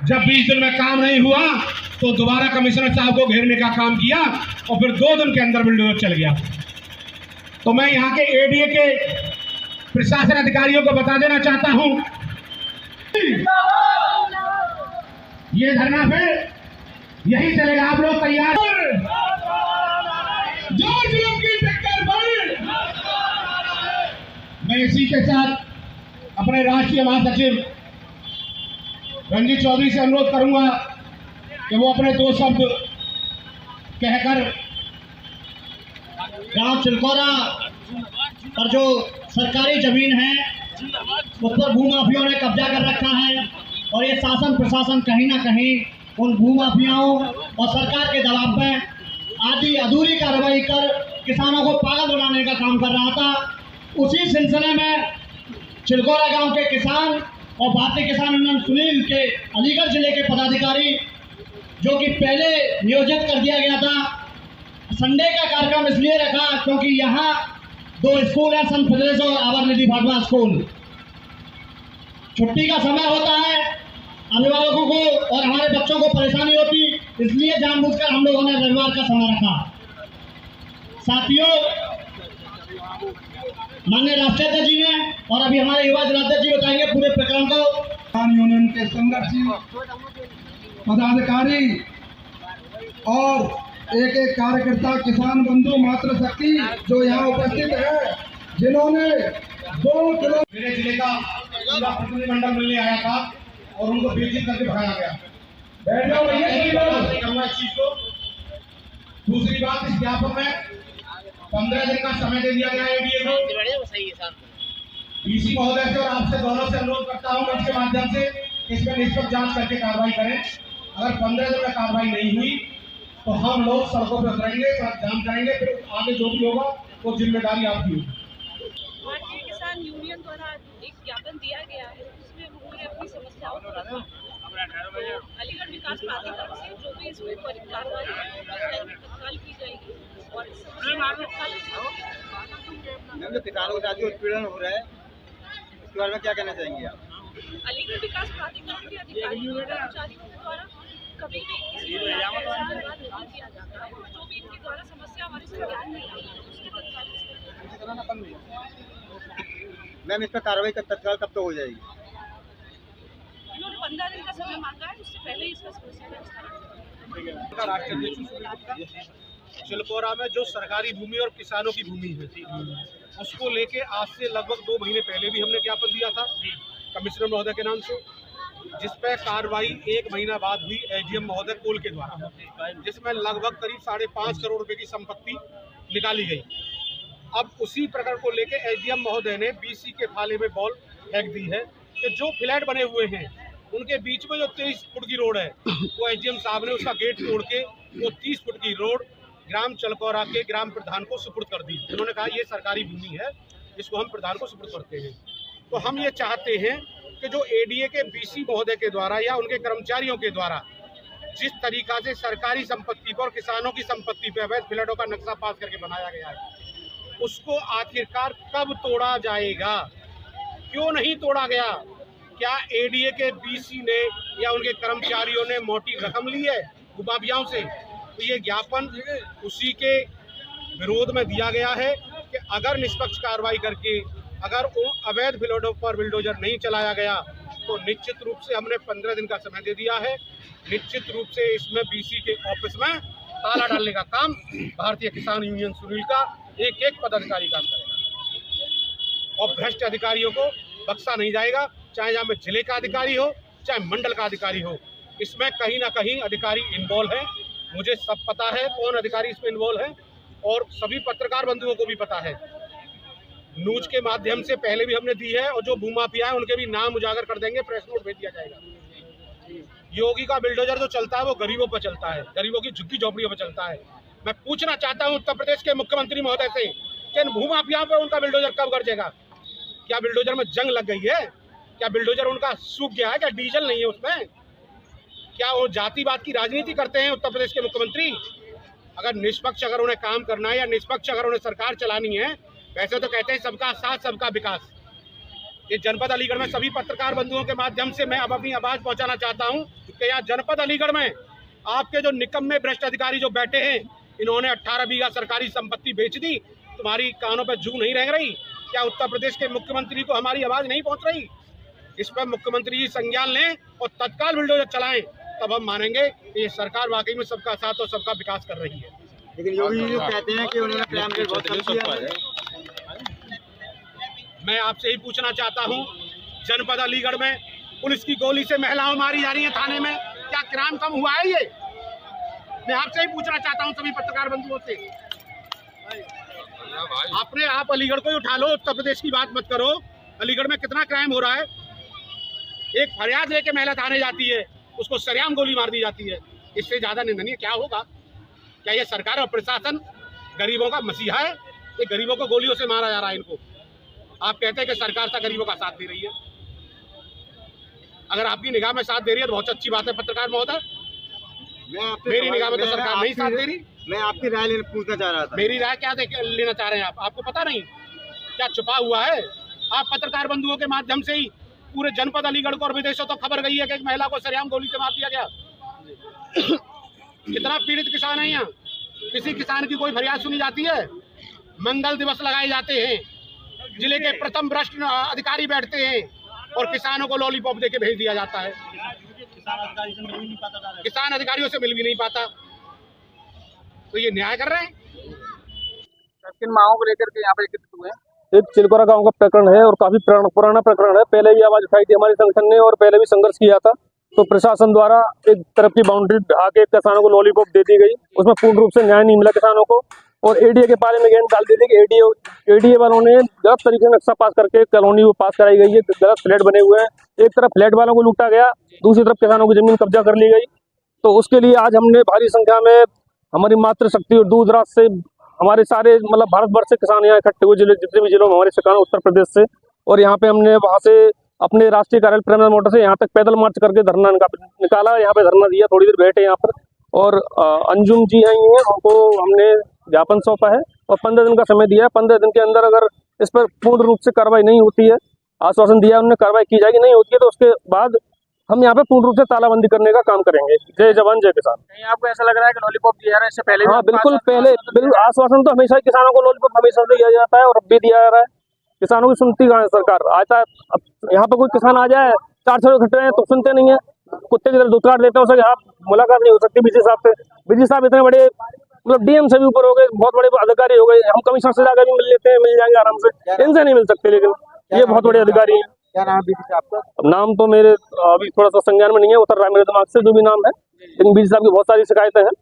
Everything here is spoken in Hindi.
जब 20 दिन में काम नहीं हुआ तो दोबारा कमिश्नर साहब को घेरने का काम किया और फिर 2 दिन के अंदर बिल्डोजर चल गया। तो मैं यहाँ के एडीए के प्रशासन अधिकारियों को बता देना चाहता हूँ, ये धरना फिर यही चलेगा। आप लोग तैयार? जोर जुल्म की टक्कर पर मैं इसी के साथ अपने राष्ट्रीय महासचिव रणजीत चौधरी से अनुरोध करूंगा कि वो अपने 2 शब्द कहकर गांव चिलकोरा पर जो सरकारी जमीन है उस पर भूमाफियाओं ने कब्जा कर रखा है और ये शासन प्रशासन कहीं ना कहीं उन भूमाफियाओं और सरकार के दबाव में आधी अधूरी कार्रवाई कर किसानों को पागल बनाने का काम कर रहा था। उसी सिलसिले में चिलकोरा गांव के किसान और भारतीय किसान यूनियन सुनील के अलीगढ़ जिले के पदाधिकारी जो कि पहले नियोजित कर दिया गया था, संडे का कार्यक्रम इसलिए रखा क्योंकि यहाँ 2 स्कूल है, संत फिदरेस और आवर निधि भाटवा स्कूल। छुट्टी का समय होता है, अभिभावकों को और हमारे बच्चों को परेशानी होती, इसलिए जानबूझकर हम लोगों ने रविवार का समय रखा। साथियों, माननीय राष्ट्रीय अध्यक्ष जी ने और अभी हमारे युवा जिलाध्यक्ष जी बताएंगे पूरे प्रकरण को। किसान यूनियन के संघर्षी पदाधिकारी और एक कार्यकर्ता किसान बंधु मातृ शक्ति जो यहाँ उपस्थित है, जिन्होंने 2 किलो मेरे जिले का पूरा प्रतिनिधिमंडल मिलने आया था और उनको बेइज्जत करके भगाया गया। बैठ जाओ भैया, इस चीज को। दूसरी बात, इस ज्ञापन में 15 दिन का समय दे दिया गया एडीए को। डीसी महोदय से और आपसे दोनों से अनुरोध करता हूँ मंच के माध्यम से इसमें निष्पक्ष जांच करके कार्रवाई करें। अगर 15 दिन में कार्रवाई नहीं हुई तो हम लोग सड़कों पर उतरेंगे, सड़क जाम करेंगे, फिर आगे जो भी होगा वो जिम्मेदारी आपकी होगी। भारतीय किसान यूनियन द्वारा एक ज्ञापन दिया गया है, उसमें उन्होंने अपनी समस्याओं को रखा। अलीगढ़ विकास प्राधिकरण से जो भी इसमें कार्रवाई तत्काल की जाएगी और किसानों के साथ उत्पीड़न हो रहा है, इसके बारे में क्या कहना चाहेंगे आप? अलीगढ़ विकास प्राधिकरण के अधिकारियों और कर्मचारियों द्वारा कभी भी किसी नहीं किया जाता है। जो भी इनके द्वारा समस्या हमारे ध्यान में आई है उसके तत्काल मैम, इस पर कार्रवाई तत्काल कब तक हो जाएगी? इन्होंने 15 दिन का समय मांगा है, उससे पहले ही इसका समस्या का राष्ट्रीय चिलकोरा में जो सरकारी भूमि और किसानों की भूमि है उसको लेके आज से लगभग 2 महीने पहले भी हमने ज्ञापन दिया था कमिश्नर महोदय के नाम से, जिस पर कार्रवाई 1 महीना बाद हुई एसडीएम महोदय कोल के द्वारा, जिसमें लगभग करीब 5.5 करोड़ रुपए की संपत्ति निकाली गई। अब उसी प्रकरण को लेके एसडीएम महोदय ने बीसी के फाले में बॉल फेंक दी है कि जो फ्लैट बने हुए हैं उनके बीच में जो 23 फुट की रोड है वो एसडीएम साहब ने उसका गेट तोड़ के वो 30 फुट की रोड ग्राम चलकोरा के ग्राम प्रधान को सुपुर्द कर दी। उन्होंने कहा ये सरकारी भूमि है, इसको हम प्रधान को सुपुर्द करते हैं। तो हम ये चाहते हैं कि जो एडीए के बीसी महोदय के द्वारा या उनके कर्मचारियों के द्वारा जिस तरीका से सरकारी संपत्ति पर किसानों की संपत्ति पर अवैध फ्लैटों का नक्शा पास करके बनाया गया है, उसको आखिरकार कब तोड़ा जाएगा? क्यों नहीं तोड़ा गया? क्या एडीए के बीसी ने या उनके कर्मचारियों ने मोटी रकम ली है भूमाफियाओं से? तो ये ज्ञापन उसी के विरोध में दिया गया है कि अगर निष्पक्ष कार्रवाई करके अगर अवैध फ्लैटों पर बिल्डोजर नहीं चलाया गया तो निश्चित रूप से हमने 15 दिन का समय दे दिया है। निश्चित रूप से इसमें बीसी के ऑफिस में ताला डालने का काम भारतीय किसान यूनियन सुनील का एक पदाधिकारी काम करेगा और भ्रष्ट अधिकारियों को बख्शा नहीं जाएगा, चाहे यहाँ में जिले का अधिकारी हो चाहे मंडल का अधिकारी हो। इसमें कहीं ना कहीं अधिकारी इन्वॉल्व है, मुझे सब पता है कौन अधिकारी इसमें इन्वॉल्व है और सभी पत्रकार बंधुओं को भी पता है। न्यूज के माध्यम से पहले भी हमने दी है और जो भूमाफिया है उनके भी नाम उजागर कर देंगे, प्रेस नोट भेज दिया जाएगा। योगी का बिल्डोजर जो चलता है वो गरीबों पर चलता है, गरीबों की झुग्गी झोपड़ियों पर चलता है। मैं पूछना चाहता हूं उत्तर प्रदेश के मुख्यमंत्री महोदय से कि इन भूमाफियाओं पर उनका बिल्डोजर कब गरजेगा? क्या बिल्डोजर में जंग लग गई है? क्या बिल्डोजर उनका सूख गया है? क्या डीजल नहीं है उसमें? क्या वो जातिवाद की राजनीति करते हैं उत्तर प्रदेश के मुख्यमंत्री? अगर निष्पक्ष अगर उन्हें काम करना है या निष्पक्ष अगर उन्हें सरकार चलानी है, वैसे तो कहते हैं सबका साथ सबका विकास, ये जनपद अलीगढ़ में सभी पत्रकार बंधुओं के माध्यम से मैं अब अपनी आवाज़ पहुंचाना चाहता हूं कि यहाँ जनपद अलीगढ़ में आपके जो निकम्मे भ्रष्ट अधिकारी जो बैठे हैं, इन्होंने 18 बीघा सरकारी संपत्ति बेच दी। तुम्हारी कानों पर जू नहीं रह रही क्या? उत्तर प्रदेश के मुख्यमंत्री को हमारी आवाज़ नहीं पहुँच रही? इस पर मुख्यमंत्री जी संज्ञान लें और तत्काल बुलडोजर चलाएं, तब हम मानेंगे कि ये सरकार वाकई में सबका साथ और सबका विकास कर रही है। लेकिन योगी जी कहते हैं कि उन्होंने क्राइम रेट बहुत कम किया है। मैं आपसे ही पूछना चाहता हूं, जनपद अलीगढ़ में पुलिस की गोली से महिलाएं मारी जा रही हैं थाने में, क्या क्राइम कम हुआ है? ये मैं आपसे ही पूछना चाहता हूं सभी पत्रकार बंधुओं से। अपने आप अलीगढ़ को ही उठा लो, उत्तर प्रदेश की बात मत करो। अलीगढ़ में कितना क्राइम हो रहा है? एक फरियाद लेके महिला थाने जाती है, उसको सरेआम गोली मार दी जाती है। इससे ज्यादा निंदनीय क्या होगा? क्या ये सरकार और प्रशासन गरीबों का मसीहा है? ये गरीबों को गोलियों से मारा जा रहा है इनको। आप कहते हैं कि सरकार सा गरीबों का साथ दे रही है। अगर आपकी निगाह में साथ दे रही है तो बहुत अच्छी बात है पत्रकार महोदय। मेरी निगाह में तो सरकार नहीं साथ दे रही। मैं आपकी राय पूछना चाह रहा था। मेरी राय क्या लेना चाह रहे हैं आप? आपको पता नहीं क्या छुपा हुआ है? आप पत्रकार बंधुओं के माध्यम से ही पूरे जनपद अलीगढ़ को और विदेशों तक खबर गई है कि एक महिला को सरेआम गोली से मार दिया गया। कितना पीड़ित किसान है यहाँ? किसी किसान की कोई फरियाद सुनी जाती है? मंगल दिवस लगाए जाते हैं, जिले के प्रथम भ्रष्ट अधिकारी बैठते हैं और किसानों को लॉलीपॉप देके भेज दिया जाता है। किसान अधिकारियों से मिल भी नहीं पाता। तो ये न्याय कर रहे हैं? किन मांगों को लेकर के यहाँ पे एकत्रित हुए? एक चिलकोरा गांव का प्रकरण है और काफी पुराना प्रकरण है। पहले ये आवाज उठाई थी हमारे संगठन ने और पहले भी संघर्ष किया था। तो प्रशासन द्वारा एक तरफ की बाउंड्री ढा के किसानों को लॉलीपॉप दे दी गई, उसमें पूर्ण रूप से न्याय नहीं मिला किसानों को। और एडीए के बारे में गेंद डाल दी थी कि एडीए वालों ने गलत तरीके से नक्शा पास करके कॉलोनी वो पास कराई गई है, गलत फ्लैट बने हुए हैं। एक तरफ फ्लैट वालों को लूटा गया, दूसरी तरफ किसानों की जमीन कब्जा कर ली गई। तो उसके लिए आज हमने भारी संख्या में हमारी मातृशक्ति और दूर दराज से हमारे सारे मतलब भारतवर्ष से किसान यहाँ इकट्ठे हुए, जितने भी जिलों में हमारे किसान उत्तर प्रदेश से। और यहाँ पे हमने वहाँ से अपने राष्ट्रीय कार्यालय प्रेमचंद मोटर से यहाँ तक पैदल मार्च करके धरना निकाला, यहाँ पे धरना दिया, थोड़ी देर बैठे यहाँ पर। और अंजुम जी हैं, उनको हमने ज्ञापन सौंपा है और 15 दिन का समय दिया है। 15 दिन के अंदर अगर इस पर पूर्ण रूप से कार्रवाई नहीं होती है, आश्वासन दिया उन्होंने कार्रवाई की जाएगी, नहीं होती है तो उसके बाद हम यहाँ पे पूर्ण रूप से तालाबंदी करने का काम करेंगे। जय जवान जय किसान। नहीं आपको ऐसा लग रहा है कि लॉलीपॉप दिया है इससे पहले? हाँ बिल्कुल, बिल्कुल आश्वासन तो हमेशा किसानों को लॉलीपॉप हमेशा से दिया जाता है और अब भी दिया जा रहा है। किसानों की सुनती कहाँ है सरकार? आता है अब यहाँ पे कोई किसान आ जाए 4 छह घंटे हैं तो सुनते नहीं है, कुत्ते की तरह दूध काट देते हैं, उससे यहाँ मुलाकात नहीं हो सकती बीजी साहब से। बीजी साहब इतने बड़े मतलब डीएम से भी ऊपर हो गए, बहुत बड़े अधिकारी हो गए, हम कमिश्नर से जाकर भी मिल लेते हैं, मिल जाएंगे आराम से, इनसे नहीं मिल सकते। लेकिन ये बहुत बड़े अधिकारी हैं। क्या नाम है बीजी साहब का? नाम तो मेरे अभी थोड़ा सा संज्ञान में नहीं है, उतर रहा है मेरे दिमाग से जो भी नाम है, लेकिन बीजी साहब की बहुत सारी शिकायतें हैं।